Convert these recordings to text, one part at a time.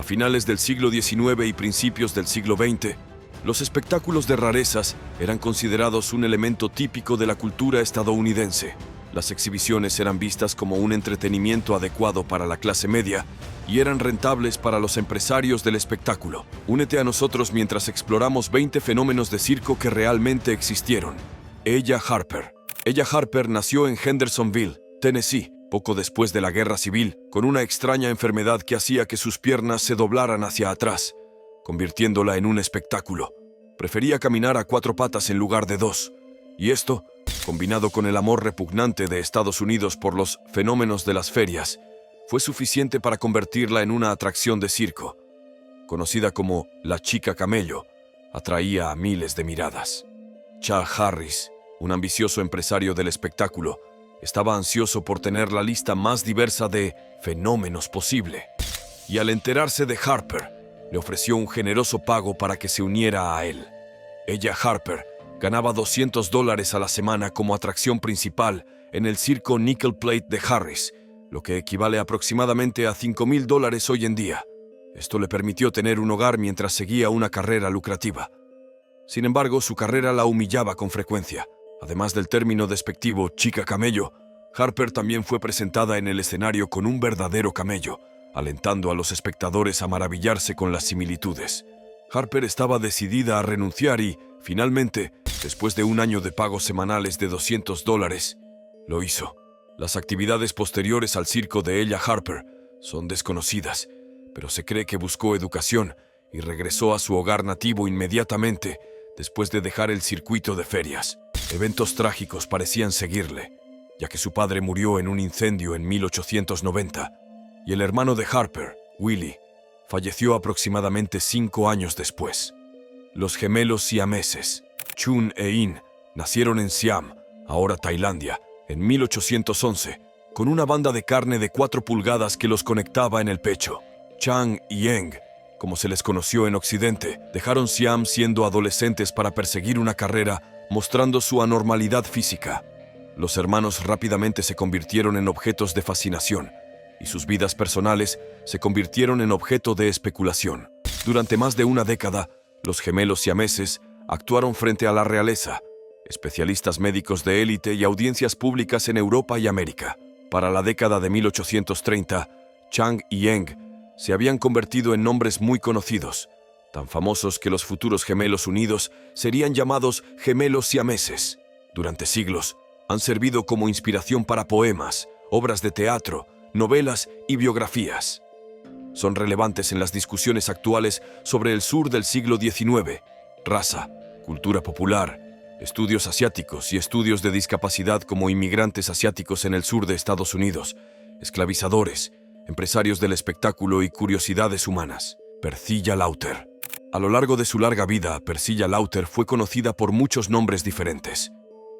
A finales del siglo XIX y principios del siglo XX, los espectáculos de rarezas eran considerados un elemento típico de la cultura estadounidense. Las exhibiciones eran vistas como un entretenimiento adecuado para la clase media y eran rentables para los empresarios del espectáculo. Únete a nosotros mientras exploramos 20 fenómenos de circo que realmente existieron. Ella Harper. Ella Harper nació en Hendersonville, Tennessee, poco después de la Guerra Civil, con una extraña enfermedad que hacía que sus piernas se doblaran hacia atrás, convirtiéndola en un espectáculo. Prefería caminar a 4 patas en lugar de 2, y esto, combinado con el amor repugnante de Estados Unidos por los fenómenos de las ferias, fue suficiente para convertirla en una atracción de circo. Conocida como la Chica Camello, atraía a miles de miradas. Chuck Harris, un ambicioso empresario del espectáculo, estaba ansioso por tener la lista más diversa de fenómenos posible. Y al enterarse de Harper, le ofreció un generoso pago para que se uniera a él. Ella Harper ganaba $200 a la semana como atracción principal en el circo Nickel Plate de Harris, lo que equivale aproximadamente a $5,000 hoy en día. Esto le permitió tener un hogar mientras seguía una carrera lucrativa. Sin embargo, su carrera la humillaba con frecuencia. Además del término despectivo Chica Camello, Harper también fue presentada en el escenario con un verdadero camello, alentando a los espectadores a maravillarse con las similitudes. Harper estaba decidida a renunciar y, finalmente, después de un año de pagos semanales de $200, lo hizo. Las actividades posteriores al circo de Ella Harper son desconocidas, pero se cree que buscó educación y regresó a su hogar nativo inmediatamente después de dejar el circuito de ferias. Eventos trágicos parecían seguirle, ya que su padre murió en un incendio en 1890, y el hermano de Harper, Willie, falleció aproximadamente 5 años después. Los gemelos siameses, Chun e In, nacieron en Siam, ahora Tailandia, en 1811, con una banda de carne de 4 pulgadas que los conectaba en el pecho. Chang y Eng, como se les conoció en Occidente, dejaron Siam siendo adolescentes para perseguir una carrera, mostrando su anormalidad física. Los hermanos rápidamente se convirtieron en objetos de fascinación, y sus vidas personales se convirtieron en objeto de especulación. Durante más de una década, los gemelos siameses actuaron frente a la realeza, especialistas médicos de élite y audiencias públicas en Europa y América. Para la década de 1830, Chang y Eng se habían convertido en nombres muy conocidos, tan famosos que los futuros gemelos unidos serían llamados gemelos siameses. Durante siglos, han servido como inspiración para poemas, obras de teatro, novelas y biografías. Son relevantes en las discusiones actuales sobre el sur del siglo XIX, raza, cultura popular, estudios asiáticos y estudios de discapacidad como inmigrantes asiáticos en el sur de Estados Unidos, esclavizadores, empresarios del espectáculo y curiosidades humanas. Persilla Lauter. A lo largo de su larga vida, Persilla Lauter fue conocida por muchos nombres diferentes.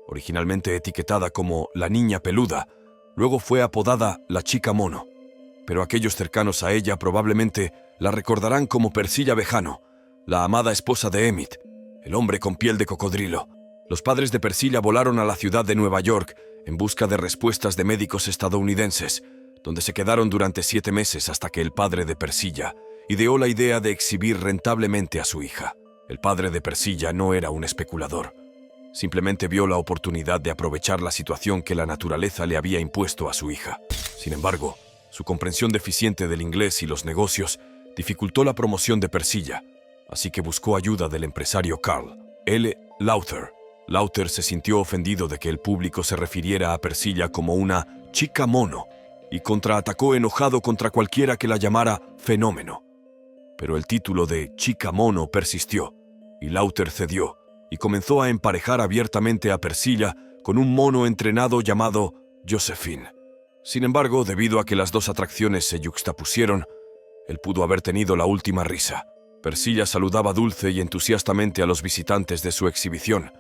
Originalmente etiquetada como la Niña Peluda, luego fue apodada la Chica Mono, pero aquellos cercanos a ella probablemente la recordarán como Persilla Vejano, la amada esposa de Emmett, el hombre con piel de cocodrilo. Los padres de Persilla volaron a la ciudad de Nueva York en busca de respuestas de médicos estadounidenses, donde se quedaron durante 7 meses hasta que el padre de Persilla ideó la idea de exhibir rentablemente a su hija. El padre de Persilla no era un especulador. Simplemente vio la oportunidad de aprovechar la situación que la naturaleza le había impuesto a su hija. Sin embargo, su comprensión deficiente del inglés y los negocios dificultó la promoción de Persilla, así que buscó ayuda del empresario Carl L. Lauter. Lauter se sintió ofendido de que el público se refiriera a Persilla como una chica mono y contraatacó enojado contra cualquiera que la llamara fenómeno. Pero el título de chica mono persistió, y Lauter cedió y comenzó a emparejar abiertamente a Persilla con un mono entrenado llamado Josephine. Sin embargo, debido a que las dos atracciones se yuxtapusieron, él pudo haber tenido la última risa. Persilla saludaba dulce y entusiastamente a los visitantes de su exhibición,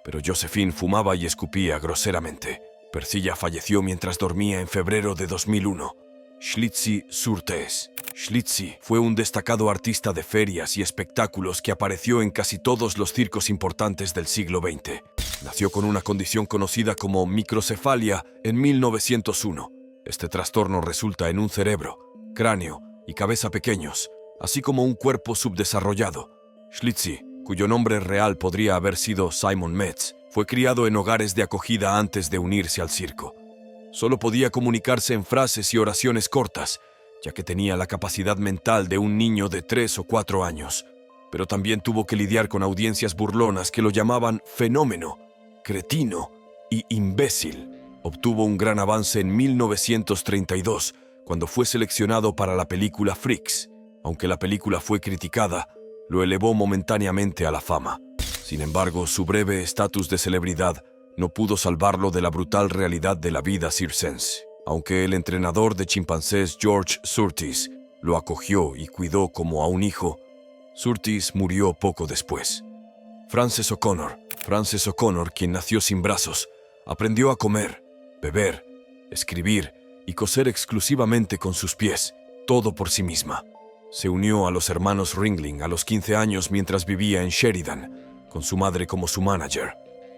pero Josephine fumaba y escupía groseramente. Persilla falleció mientras dormía en febrero de 2001. Schlitzie Surtees. Schlitzie fue un destacado artista de ferias y espectáculos que apareció en casi todos los circos importantes del siglo XX. Nació con una condición conocida como microcefalia en 1901. Este trastorno resulta en un cerebro, cráneo y cabeza pequeños, así como un cuerpo subdesarrollado. Schlitzie, cuyo nombre real podría haber sido Simon Metz, fue criado en hogares de acogida antes de unirse al circo. Solo podía comunicarse en frases y oraciones cortas, ya que tenía la capacidad mental de un niño de 3 o 4 años. Pero también tuvo que lidiar con audiencias burlonas que lo llamaban fenómeno, cretino y imbécil. Obtuvo un gran avance en 1932, cuando fue seleccionado para la película Freaks. Aunque la película fue criticada, lo elevó momentáneamente a la fama. Sin embargo, su breve estatus de celebridad no pudo salvarlo de la brutal realidad de la vida circense. Aunque el entrenador de chimpancés George Surtees lo acogió y cuidó como a un hijo, Surtees murió poco después. Frances O'Connor, quien nació sin brazos, aprendió a comer, beber, escribir y coser exclusivamente con sus pies, todo por sí misma. Se unió a los hermanos Ringling a los 15 años mientras vivía en Sheridan, con su madre como su manager.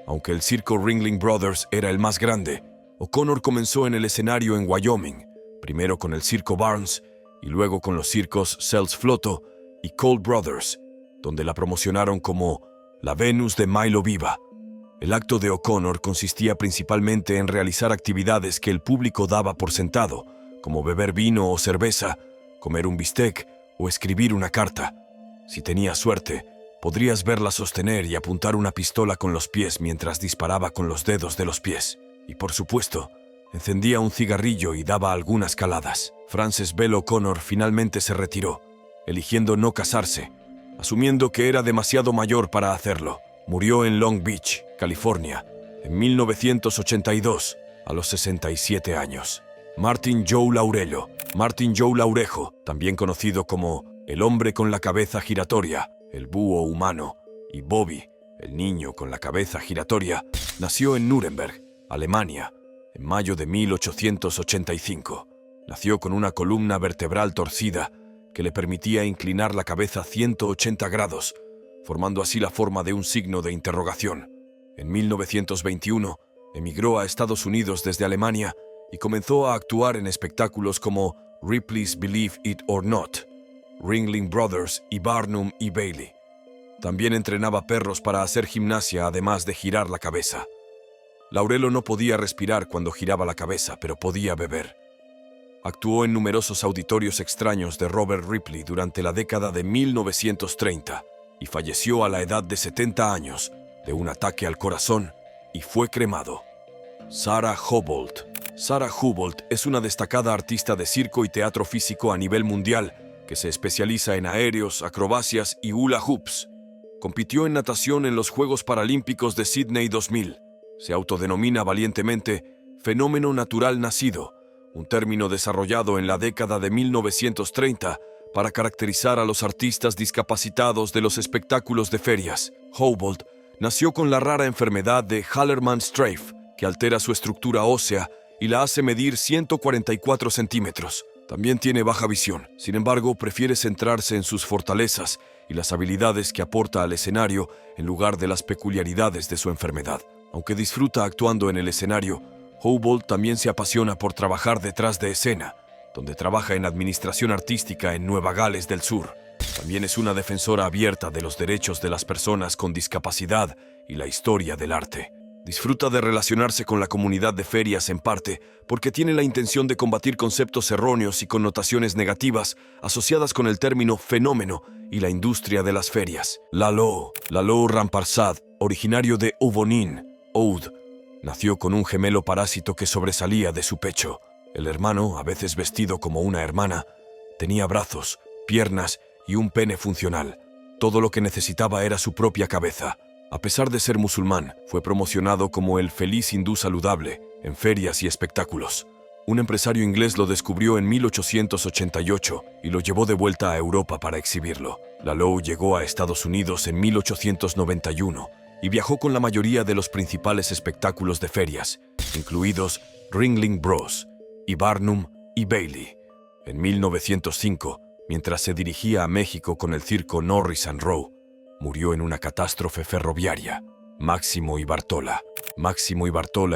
Aunque el circo Ringling Brothers era el más grande, O'Connor comenzó en el escenario en Wyoming, primero con el circo Barnes y luego con los circos Sells Floto y Colt Brothers, donde la promocionaron como la Venus de Milo Viva. El acto de O'Connor consistía principalmente en realizar actividades que el público daba por sentado, como beber vino o cerveza, comer un bistec o escribir una carta. Si tenías suerte, podrías verla sostener y apuntar una pistola con los pies mientras disparaba con los dedos de los pies. Y por supuesto, encendía un cigarrillo y daba algunas caladas. Frances Bell O'Connor finalmente se retiró, eligiendo no casarse, asumiendo que era demasiado mayor para hacerlo. Murió en Long Beach, California, en 1982, a los 67 años. Martin Joe Laurejo, también conocido como el hombre con la cabeza giratoria, el búho humano, y Bobby, el niño con la cabeza giratoria, nació en Nuremberg, Alemania, en mayo de 1885. Nació con una columna vertebral torcida que le permitía inclinar la cabeza 180 grados, formando así la forma de un signo de interrogación. En 1921, emigró a Estados Unidos desde Alemania y comenzó a actuar en espectáculos como Ripley's Believe It or Not, Ringling Brothers y Barnum y Bailey. También entrenaba perros para hacer gimnasia, además de girar la cabeza. Laurelo no podía respirar cuando giraba la cabeza, pero podía beber. Actuó en numerosos auditorios extraños de Robert Ripley durante la década de 1930 y falleció a la edad de 70 años de un ataque al corazón y fue cremado. Sarah Hubolt es una destacada artista de circo y teatro físico a nivel mundial que se especializa en aéreos, acrobacias y hula hoops. Compitió en natación en los Juegos Paralímpicos de Sydney 2000. Se autodenomina valientemente fenómeno natural nacido, un término desarrollado en la década de 1930 para caracterizar a los artistas discapacitados de los espectáculos de ferias. Hubolt nació con la rara enfermedad de Hallermann-Streiff, que altera su estructura ósea y la hace medir 144 centímetros. También tiene baja visión. Sin embargo, prefiere centrarse en sus fortalezas y las habilidades que aporta al escenario en lugar de las peculiaridades de su enfermedad. Aunque disfruta actuando en el escenario, Hubolt también se apasiona por trabajar detrás de escena, donde trabaja en administración artística en Nueva Gales del Sur. También es una defensora abierta de los derechos de las personas con discapacidad y la historia del arte. Disfruta de relacionarse con la comunidad de ferias en parte porque tiene la intención de combatir conceptos erróneos y connotaciones negativas asociadas con el término fenómeno y la industria de las ferias. Lalo Ramparsad, originario de Ovonin, Oud, nació con un gemelo parásito que sobresalía de su pecho. El hermano, a veces vestido como una hermana, tenía brazos, piernas y un pene funcional. Todo lo que necesitaba era su propia cabeza. A pesar de ser musulmán, fue promocionado como el feliz hindú saludable en ferias y espectáculos. Un empresario inglés lo descubrió en 1888 y lo llevó de vuelta a Europa para exhibirlo. Lalo llegó a Estados Unidos en 1891 y viajó con la mayoría de los principales espectáculos de ferias, incluidos Ringling Bros. Y Barnum y Bailey. En 1905, mientras se dirigía a México con el circo Norris and Row, murió en una catástrofe ferroviaria. Máximo y Bartola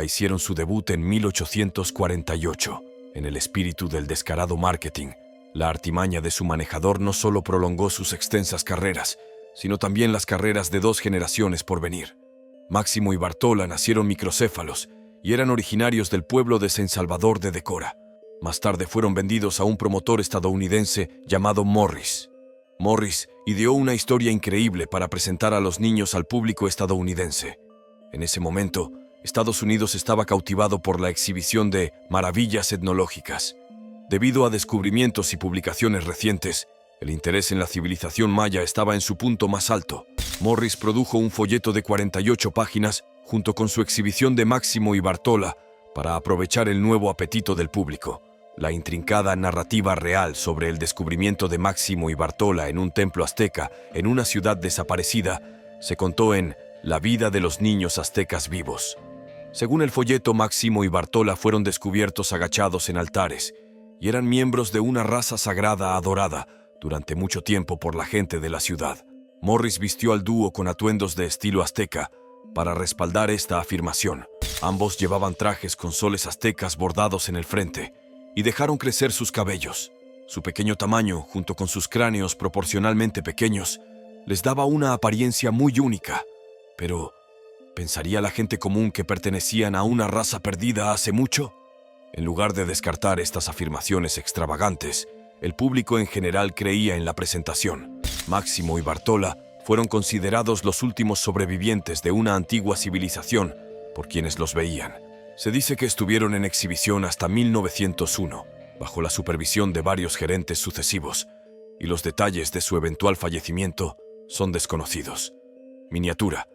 hicieron su debut en 1848. En el espíritu del descarado marketing, La artimaña de su manejador no solo prolongó sus extensas carreras, sino también las carreras de 2 generaciones por venir. Máximo y Bartola nacieron microcéfalos y eran originarios del pueblo de San Salvador de Decorah. Más tarde fueron vendidos a un promotor estadounidense llamado Morris. Morris ideó una historia increíble para presentar a los niños al público estadounidense. En ese momento, Estados Unidos estaba cautivado por la exhibición de maravillas etnológicas. Debido a descubrimientos y publicaciones recientes, el interés en la civilización maya estaba en su punto más alto. Morris produjo un folleto de 48 páginas junto con su exhibición de Máximo y Bartola para aprovechar el nuevo apetito del público. La intrincada narrativa real sobre el descubrimiento de Máximo y Bartola en un templo azteca en una ciudad desaparecida se contó en La vida de los niños aztecas vivos. Según el folleto, Máximo y Bartola fueron descubiertos agachados en altares y eran miembros de una raza sagrada adorada durante mucho tiempo por la gente de la ciudad. Morris vistió al dúo con atuendos de estilo azteca para respaldar esta afirmación. Ambos llevaban trajes con soles aztecas bordados en el frente y dejaron crecer sus cabellos. Su pequeño tamaño, junto con sus cráneos proporcionalmente pequeños, les daba una apariencia muy única. Pero, ¿pensaría la gente común que pertenecían a una raza perdida hace mucho? En lugar de descartar estas afirmaciones extravagantes, el público en general creía en la presentación. Máximo y Bartola fueron considerados los últimos sobrevivientes de una antigua civilización por quienes los veían. Se dice que estuvieron en exhibición hasta 1901, bajo la supervisión de varios gerentes sucesivos, y los detalles de su eventual fallecimiento son desconocidos. Miniatura.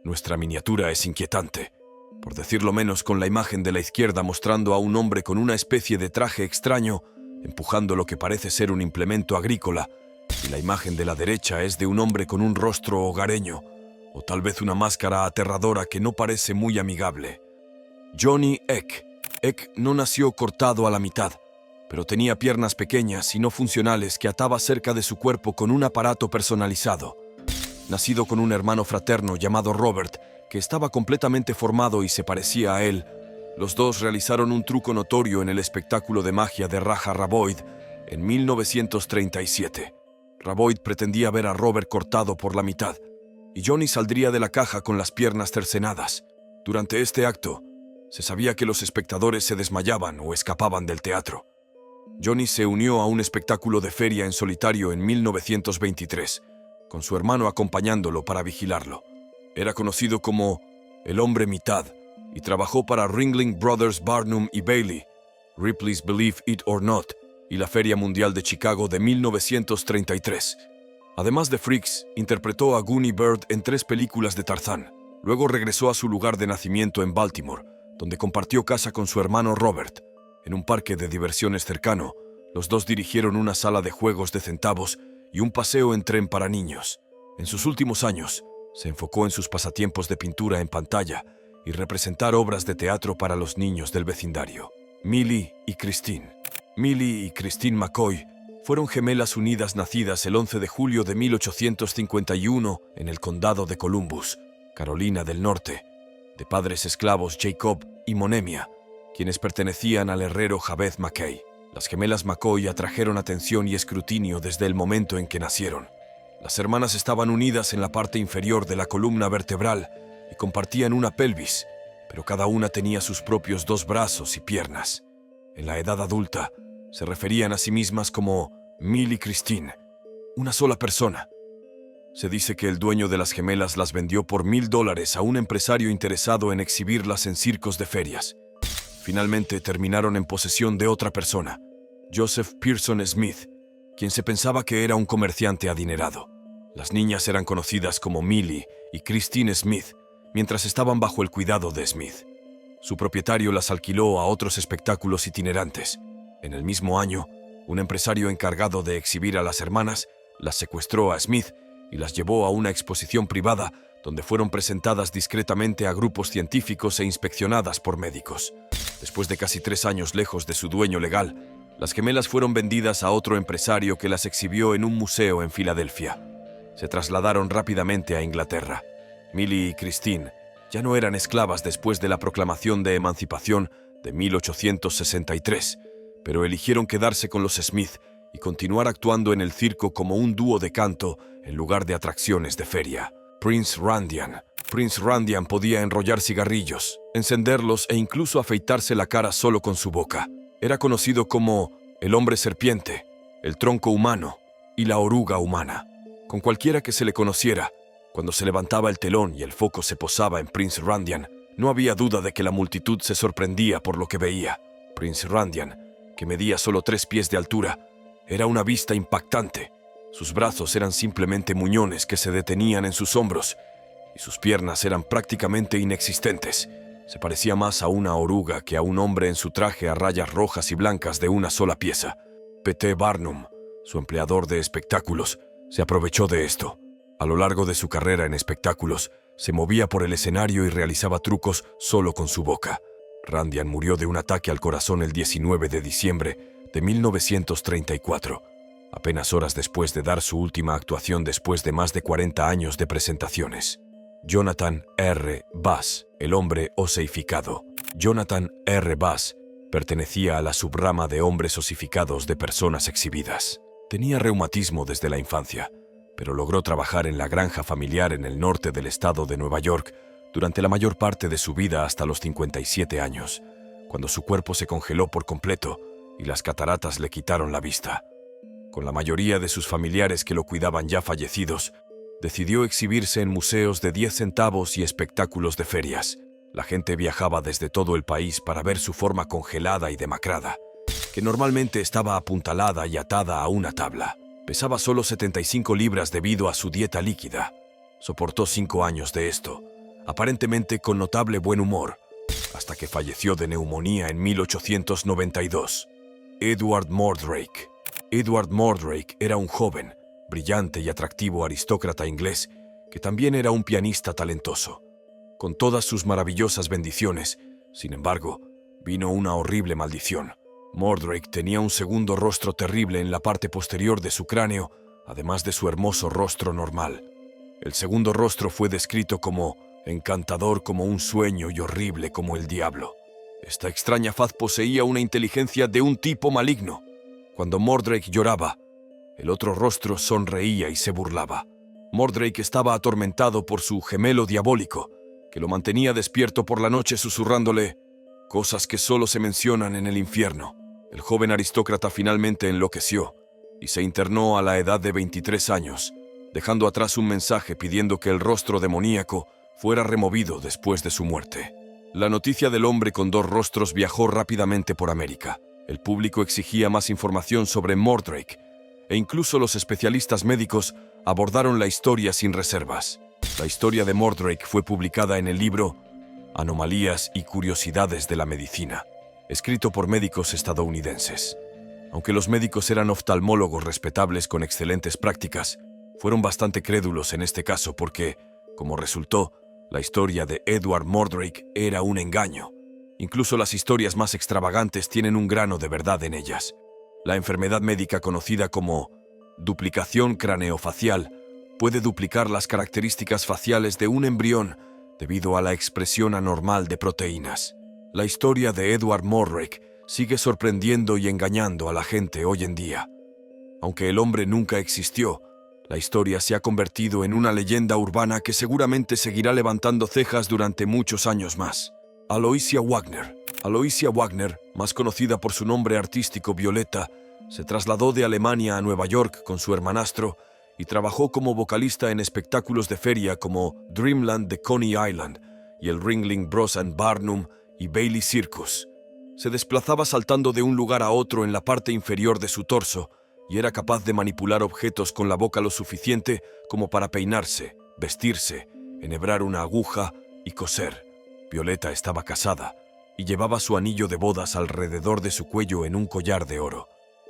Nuestra miniatura es inquietante, por decirlo menos, con la imagen de la izquierda mostrando a un hombre con una especie de traje extraño, empujando lo que parece ser un implemento agrícola, y la imagen de la derecha es de un hombre con un rostro hogareño, o tal vez una máscara aterradora que no parece muy amigable. Johnny Eck. Eck no nació cortado a la mitad, pero tenía piernas pequeñas y no funcionales que ataba cerca de su cuerpo con un aparato personalizado. Nacido con un hermano fraterno llamado Robert, que estaba completamente formado y se parecía a él, los dos realizaron un truco notorio en el espectáculo de magia de Raja Raboid en 1937. Raboid pretendía ver a Robert cortado por la mitad, y Johnny saldría de la caja con las piernas cercenadas. Durante este acto, se sabía que los espectadores se desmayaban o escapaban del teatro. Johnny se unió a un espectáculo de feria en solitario en 1923, con su hermano acompañándolo para vigilarlo. Era conocido como el Hombre Mitad y trabajó para Ringling Brothers Barnum y Bailey, Ripley's Believe It or Not y la Feria Mundial de Chicago de 1933. Además de Freaks, interpretó a Goonie Bird en 3 películas de Tarzán. Luego regresó a su lugar de nacimiento en Baltimore, donde compartió casa con su hermano Robert. En un parque de diversiones cercano, los dos dirigieron una sala de juegos de centavos y un paseo en tren para niños. En sus últimos años, se enfocó en sus pasatiempos de pintura en pantalla y representar obras de teatro para los niños del vecindario. Millie y Christine. Millie y Christine McCoy fueron gemelas unidas nacidas el 11 de julio de 1851 en el condado de Columbus, Carolina del Norte, de padres esclavos Jacob y Monemia, quienes pertenecían al herrero Jabez McKay. Las gemelas McCoy atrajeron atención y escrutinio desde el momento en que nacieron. Las hermanas estaban unidas en la parte inferior de la columna vertebral y compartían una pelvis, pero cada una tenía sus propios 2 brazos y piernas. En la edad adulta, se referían a sí mismas como Millie y Christine, una sola persona. Se dice que el dueño de las gemelas las vendió por $1,000 a un empresario interesado en exhibirlas en circos de ferias. Finalmente terminaron en posesión de otra persona, Joseph Pearson Smith, quien se pensaba que era un comerciante adinerado. Las niñas eran conocidas como Millie y Christine Smith, mientras estaban bajo el cuidado de Smith. Su propietario las alquiló a otros espectáculos itinerantes. En el mismo año, un empresario encargado de exhibir a las hermanas las secuestró a Smith y las llevó a una exposición privada donde fueron presentadas discretamente a grupos científicos e inspeccionadas por médicos. Después de casi 3 años lejos de su dueño legal, las gemelas fueron vendidas a otro empresario que las exhibió en un museo en Filadelfia. Se trasladaron rápidamente a Inglaterra. Millie y Christine ya no eran esclavas después de la proclamación de emancipación de 1863, pero eligieron quedarse con los Smith y continuar actuando en el circo como un dúo de canto en lugar de atracciones de feria. Prince Randian. Prince Randian podía enrollar cigarrillos, encenderlos e incluso afeitarse la cara solo con su boca. Era conocido como el hombre serpiente, el tronco humano y la oruga humana. Con cualquiera que se le conociera, cuando se levantaba el telón y el foco se posaba en Prince Randian, no había duda de que la multitud se sorprendía por lo que veía. Prince Randian, que medía solo 3 pies de altura, era una vista impactante. Sus brazos eran simplemente muñones que se detenían en sus hombros, y sus piernas eran prácticamente inexistentes. Se parecía más a una oruga que a un hombre en su traje a rayas rojas y blancas de una sola pieza. P.T. Barnum, su empleador de espectáculos, se aprovechó de esto. A lo largo de su carrera en espectáculos, se movía por el escenario y realizaba trucos solo con su boca. Randian murió de un ataque al corazón el 19 de diciembre de 1934, apenas horas después de dar su última actuación después de más de 40 años de presentaciones. Jonathan R. Bass, el hombre oseificado. Jonathan R. Bass pertenecía a la subrama de hombres osificados de personas exhibidas. Tenía reumatismo desde la infancia, pero logró trabajar en la granja familiar en el norte del estado de Nueva York durante la mayor parte de su vida hasta los 57 años, cuando su cuerpo se congeló por completo y las cataratas le quitaron la vista. Con la mayoría de sus familiares que lo cuidaban ya fallecidos, decidió exhibirse en museos de 10 centavos y espectáculos de ferias. La gente viajaba desde todo el país para ver su forma congelada y demacrada, que normalmente estaba apuntalada y atada a una tabla. Pesaba solo 75 libras debido a su dieta líquida. Soportó 5 años de esto, aparentemente con notable buen humor, hasta que falleció de neumonía en 1892. Edward Mordrake. Edward Mordrake era un joven, brillante y atractivo aristócrata inglés que también era un pianista talentoso. Con todas sus maravillosas bendiciones, sin embargo, vino una horrible maldición. Mordrake tenía un segundo rostro terrible en la parte posterior de su cráneo, además de su hermoso rostro normal. El segundo rostro fue descrito como encantador como un sueño y horrible como el diablo. Esta extraña faz poseía una inteligencia de un tipo maligno. Cuando Mordrake lloraba, el otro rostro sonreía y se burlaba. Mordrake estaba atormentado por su gemelo diabólico, que lo mantenía despierto por la noche susurrándole cosas que solo se mencionan en el infierno. El joven aristócrata finalmente enloqueció y se internó a la edad de 23 años, dejando atrás un mensaje pidiendo que el rostro demoníaco fuera removido después de su muerte. La noticia del hombre con 2 rostros viajó rápidamente por América. El público exigía más información sobre Mordrake, e incluso los especialistas médicos abordaron la historia sin reservas. La historia de Mordrake fue publicada en el libro Anomalías y Curiosidades de la Medicina, escrito por médicos estadounidenses. Aunque los médicos eran oftalmólogos respetables con excelentes prácticas, fueron bastante crédulos en este caso porque, como resultó, la historia de Edward Mordrake era un engaño. Incluso las historias más extravagantes tienen un grano de verdad en ellas. La enfermedad médica conocida como duplicación craneofacial puede duplicar las características faciales de un embrión debido a la expresión anormal de proteínas. La historia de Edward Mordrake sigue sorprendiendo y engañando a la gente hoy en día. Aunque el hombre nunca existió, la historia se ha convertido en una leyenda urbana que seguramente seguirá levantando cejas durante muchos años más. Aloysia Wagner. Aloysia Wagner, más conocida por su nombre artístico Violeta, se trasladó de Alemania a Nueva York con su hermanastro y trabajó como vocalista en espectáculos de feria como Dreamland de Coney Island y el Ringling Bros. Barnum y Bailey Circus. Se desplazaba saltando de un lugar a otro en la parte inferior de su torso y era capaz de manipular objetos con la boca lo suficiente como para peinarse, vestirse, enhebrar una aguja y coser. Violeta estaba casada y llevaba su anillo de bodas alrededor de su cuello en un collar de oro.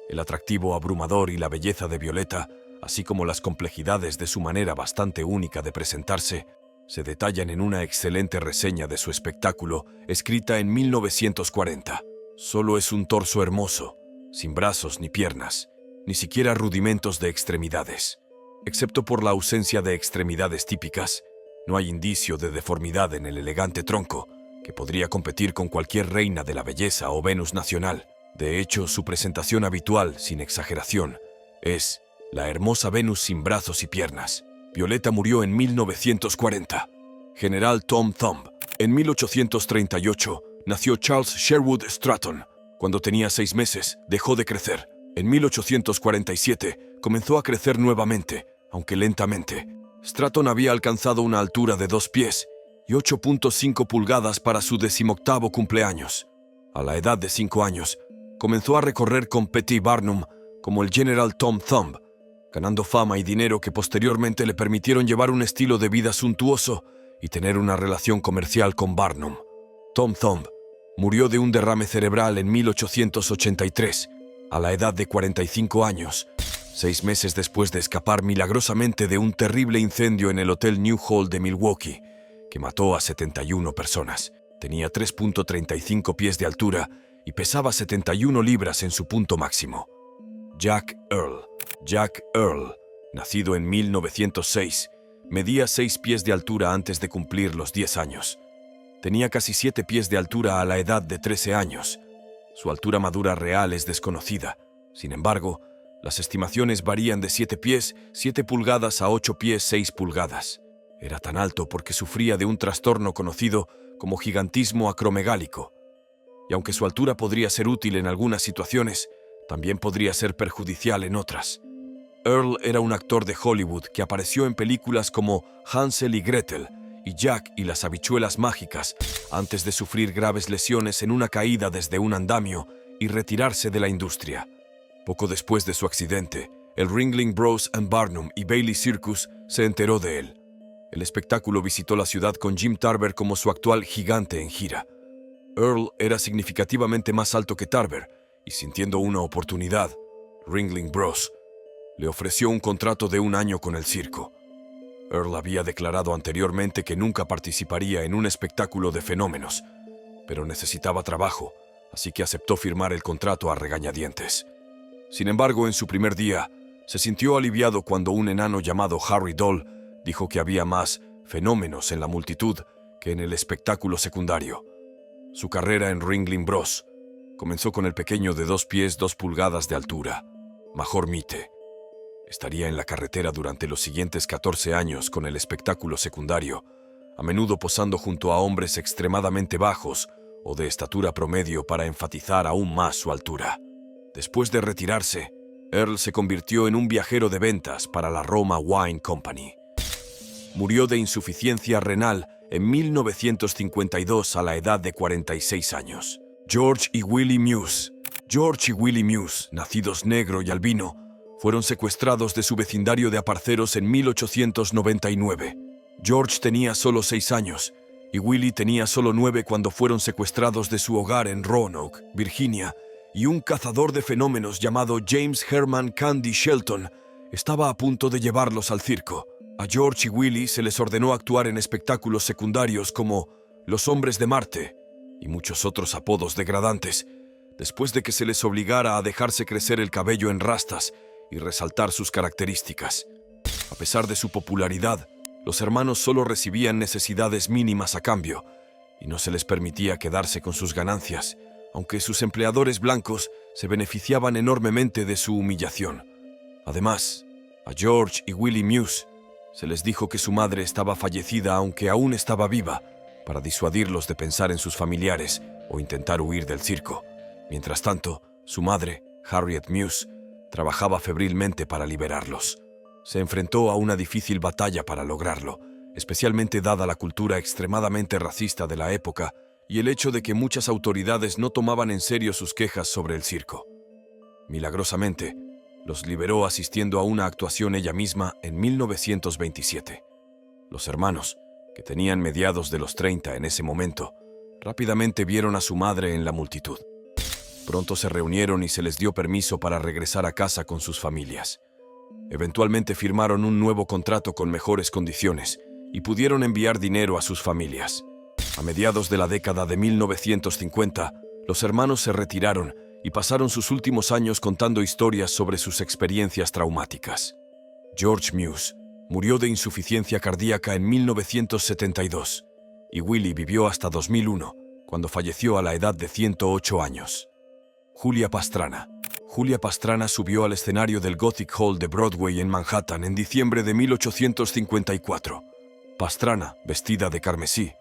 El atractivo abrumador y la belleza de Violeta, así como las complejidades de su manera bastante única de presentarse, se detallan en una excelente reseña de su espectáculo, escrita en 1940. Solo es un torso hermoso, sin brazos ni piernas, ni siquiera rudimentos de extremidades. Excepto por la ausencia de extremidades típicas, no hay indicio de deformidad en el elegante tronco, que podría competir con cualquier reina de la belleza o Venus nacional. De hecho, su presentación habitual, sin exageración, es la hermosa Venus sin brazos y piernas. Violeta murió en 1940. General Tom Thumb. En 1838 nació Charles Sherwood Stratton. Cuando tenía 6 meses, dejó de crecer. En 1847 comenzó a crecer nuevamente, aunque lentamente. Stratton había alcanzado una altura de 2 pies y 8.5 pulgadas para su 18º cumpleaños. A la edad de 5 años, comenzó a recorrer con P.T. Barnum como el General Tom Thumb, ganando fama y dinero que posteriormente le permitieron llevar un estilo de vida suntuoso y tener una relación comercial con Barnum. Tom Thumb murió de un derrame cerebral en 1883, a la edad de 45 años, 6 meses después de escapar milagrosamente de un terrible incendio en el Hotel New Hall de Milwaukee, que mató a 71 personas. Tenía 3.35 pies de altura y pesaba 71 libras en su punto máximo. Jack Earl. Jack Earl, nacido en 1906, medía 6 pies de altura antes de cumplir los 10 años. Tenía casi 7 pies de altura a la edad de 13 años. Su altura madura real es desconocida. Sin embargo, las estimaciones varían de 7 pies, 7 pulgadas a 8 pies, 6 pulgadas. Era tan alto porque sufría de un trastorno conocido como gigantismo acromegálico. Y aunque su altura podría ser útil en algunas situaciones, también podría ser perjudicial en otras. Earl era un actor de Hollywood que apareció en películas como Hansel y Gretel y Jack y las habichuelas mágicas antes de sufrir graves lesiones en una caída desde un andamio y retirarse de la industria. Poco después de su accidente, el Ringling Bros. Barnum y Bailey Circus se enteró de él. El espectáculo visitó la ciudad con Jim Tarver como su actual gigante en gira. Earl era significativamente más alto que Tarver y, sintiendo una oportunidad, Ringling Bros. Le ofreció un contrato de 1 año con el circo. Earl había declarado anteriormente que nunca participaría en un espectáculo de fenómenos, pero necesitaba trabajo, así que aceptó firmar el contrato a regañadientes. Sin embargo, en su primer día, se sintió aliviado cuando un enano llamado Harry Doll dijo que había más fenómenos en la multitud que en el espectáculo secundario. Su carrera en Ringling Bros. Comenzó con el pequeño de 2 pies 2 pulgadas de altura, Major Mite. Estaría en la carretera durante los siguientes 14 años con el espectáculo secundario, a menudo posando junto a hombres extremadamente bajos o de estatura promedio para enfatizar aún más su altura. Después de retirarse, Earl se convirtió en un viajero de ventas para la Roma Wine Company. Murió de insuficiencia renal en 1952 a la edad de 46 años. George y Willie Muse. George y Willie Muse, nacidos negro y albino, fueron secuestrados de su vecindario de aparceros en 1899. George tenía solo 6 años y Willie tenía solo 9 cuando fueron secuestrados de su hogar en Roanoke, Virginia, y un cazador de fenómenos llamado James Herman Candy Shelton estaba a punto de llevarlos al circo. A George y Willie se les ordenó actuar en espectáculos secundarios como Los Hombres de Marte y muchos otros apodos degradantes, después de que se les obligara a dejarse crecer el cabello en rastas y resaltar sus características. A pesar de su popularidad, los hermanos solo recibían necesidades mínimas a cambio y no se les permitía quedarse con sus ganancias, aunque sus empleadores blancos se beneficiaban enormemente de su humillación. Además, a George y Willie Muse se les dijo que su madre estaba fallecida aunque aún estaba viva, para disuadirlos de pensar en sus familiares o intentar huir del circo. Mientras tanto, su madre, Harriet Muse, trabajaba febrilmente para liberarlos. Se enfrentó a una difícil batalla para lograrlo, especialmente dada la cultura extremadamente racista de la época y el hecho de que muchas autoridades no tomaban en serio sus quejas sobre el circo. Milagrosamente, los liberó asistiendo a una actuación ella misma en 1927. Los hermanos, que tenían mediados de los 30 en ese momento, rápidamente vieron a su madre en la multitud. Pronto se reunieron y se les dio permiso para regresar a casa con sus familias. Eventualmente firmaron un nuevo contrato con mejores condiciones y pudieron enviar dinero a sus familias. A mediados de la década de 1950, los hermanos se retiraron y pasaron sus últimos años contando historias sobre sus experiencias traumáticas. George Muse murió de insuficiencia cardíaca en 1972 y Willie vivió hasta 2001, cuando falleció a la edad de 108 años. Julia Pastrana. Julia Pastrana subió al escenario del Gothic Hall de Broadway en Manhattan en diciembre de 1854. Pastrana, vestida de carmesí,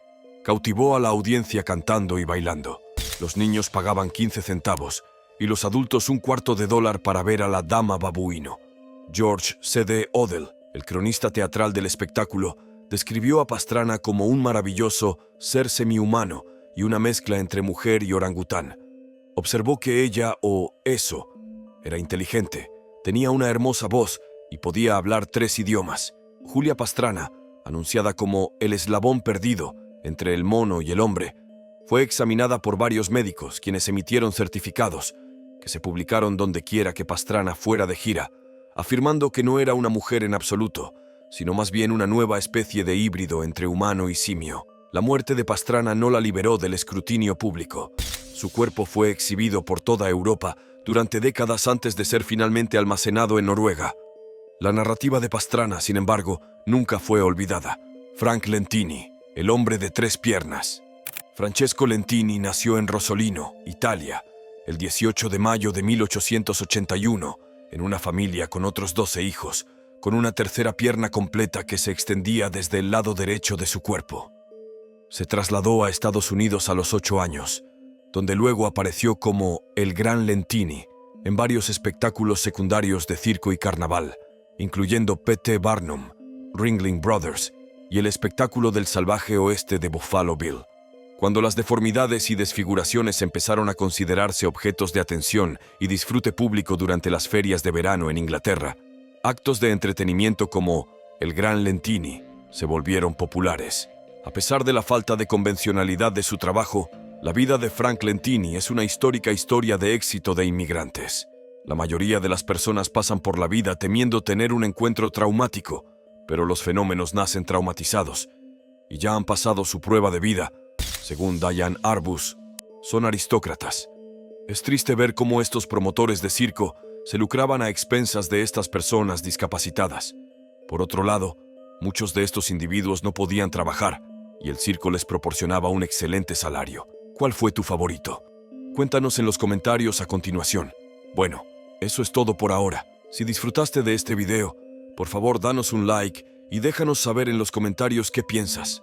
cautivó a la audiencia cantando y bailando. Los niños pagaban 15 centavos y los adultos $0,25 para ver a la dama babuino. George C.D. Odell, el cronista teatral del espectáculo, describió a Pastrana como un maravilloso ser semihumano y una mezcla entre mujer y orangután. Observó que ella, o eso, era inteligente, tenía una hermosa voz y podía hablar 3 idiomas. Julia Pastrana, anunciada como el eslabón perdido entre el mono y el hombre, fue examinada por varios médicos quienes emitieron certificados que se publicaron donde quiera que Pastrana fuera de gira, afirmando que no era una mujer en absoluto, sino más bien una nueva especie de híbrido entre humano y simio. La muerte de Pastrana no la liberó del escrutinio público. Su cuerpo fue exhibido por toda Europa durante décadas antes de ser finalmente almacenado en Noruega. La narrativa de Pastrana, sin embargo, nunca fue olvidada. Frank Lentini, el hombre de 3 piernas. Francesco Lentini nació en Rosolino, Italia, el 18 de mayo de 1881, en una familia con otros 12 hijos, con una tercera pierna completa que se extendía desde el lado derecho de su cuerpo. Se trasladó a Estados Unidos a los 8 años, donde luego apareció como el Gran Lentini en varios espectáculos secundarios de circo y carnaval, incluyendo P.T. Barnum, Ringling Brothers y el espectáculo del salvaje oeste de Buffalo Bill. Cuando las deformidades y desfiguraciones empezaron a considerarse objetos de atención y disfrute público durante las ferias de verano en Inglaterra, actos de entretenimiento como el Gran Lentini se volvieron populares. A pesar de la falta de convencionalidad de su trabajo, la vida de Frank Lentini es una histórica historia de éxito de inmigrantes. La mayoría de las personas pasan por la vida temiendo tener un encuentro traumático, pero los fenómenos nacen traumatizados y ya han pasado su prueba de vida. Según Diane Arbus, son aristócratas. Es triste ver cómo estos promotores de circo se lucraban a expensas de estas personas discapacitadas. Por otro lado, muchos de estos individuos no podían trabajar y el circo les proporcionaba un excelente salario. ¿Cuál fue tu favorito? Cuéntanos en los comentarios a continuación. Bueno, eso es todo por ahora. Si disfrutaste de este video, por favor danos un like y déjanos saber en los comentarios qué piensas.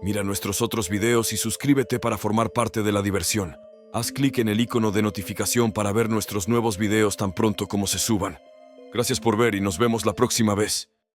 Mira nuestros otros videos y suscríbete para formar parte de la diversión. Haz clic en el icono de notificación para ver nuestros nuevos videos tan pronto como se suban. Gracias por ver y nos vemos la próxima vez.